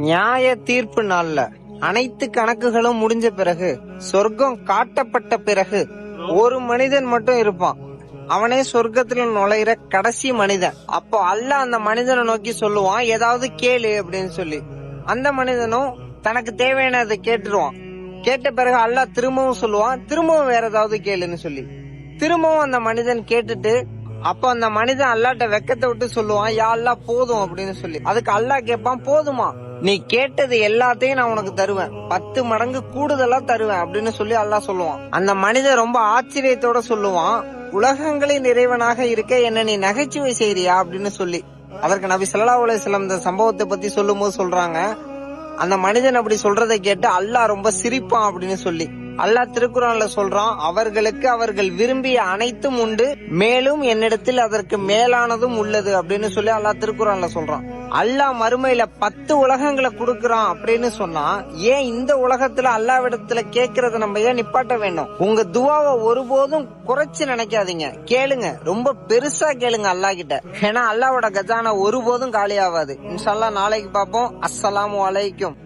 நியாய தீர்ப்பு நாள்ல அனைத்து கணக்குகளும் முடிஞ்ச பிறகு, சொர்க்கம் காட்டப்பட்ட பிறகு ஒரு மனிதன் மட்டும் இருப்பான். அவனே சொர்க்கத்துல நுழையிற கடைசி மனிதன். அப்போ அல்லாஹ் அந்த மனிதனை நோக்கி சொல்லுவான், ஏதாவது கேளு அப்படின்னு சொல்லி. அந்த மனிதனும் தனக்கு தேவையானதை கேட்டுருவான். கேட்ட பிறகு அல்லாஹ் திரும்பவும் சொல்லுவான், திரும்பவும் வேற ஏதாவது கேளுன்னு சொல்லி. திரும்பவும் அந்த மனிதன் கேட்டுட்டு, அப்ப அந்த மனிதன் அல்லாட்ட வெக்கத்தை விட்டு சொல்லுவான், யா அல்லாஹ் போதும் அப்படின்னு சொல்லி. அதுக்கு அல்லாஹ் கேட்பான், போதுமா, நீ கேட்டது எல்லாத்தையும் நான் உனக்கு தருவேன், 10 மடங்கு கூடுதலா தருவேன் அப்படின்னு சொல்லி அல்லாஹ் சொல்லுவான். அந்த மனிதன் ரொம்ப ஆச்சரியத்தோட சொல்லுவான், உலகங்களின் இறைவனாக இருக்க என்ன நீ நகைச்சுவை செய்றியா அப்படின்னு சொல்லி. அதற்கு நபி ஸல்லல்லாஹு அலைஹி வஸல்லம் இந்த சம்பவத்தை பத்தி சொல்லும் போது சொல்றாங்க, அந்த மனிதன் அப்படி சொல்றதை கேட்டு அல்லாஹ் ரொம்ப சிரிப்பான் அப்படின்னு சொல்லி. அல்லாஹ் திருக்குறான்ல சொல்றான், அவர்களுக்கு அவர்கள் விரும்பிய அனைத்தும் உண்டு, மேலும் என்னிடத்தில் அதற்கு மேலானதும் உள்ளது அப்படின்னு சொல்லி அல்லாஹ் திருக்குறான்ல சொல்றான். அல்லாஹ் மறுமையில 10 உலகங்களை கொடுக்கறான் அப்படின்னு சொன்னா, ஏன் இந்த உலகத்துல அல்லாஹ்விடத்துல கேட்கறத நம்ம ஏன் நிப்பாட்ட வேண்டும்? உங்க துவாவை ஒருபோதும் குறைச்சு நினைக்காதீங்க, கேளுங்க, ரொம்ப பெருசா கேளுங்க அல்லாஹ் கிட்ட. ஏன்னா அல்லாஹ்வோட கஜானா ஒருபோதும் காலியாவாது. இன்ஷா அல்லாஹ் நாளைக்கு பார்ப்போம். அஸ்ஸலாமு அலைக்கும்.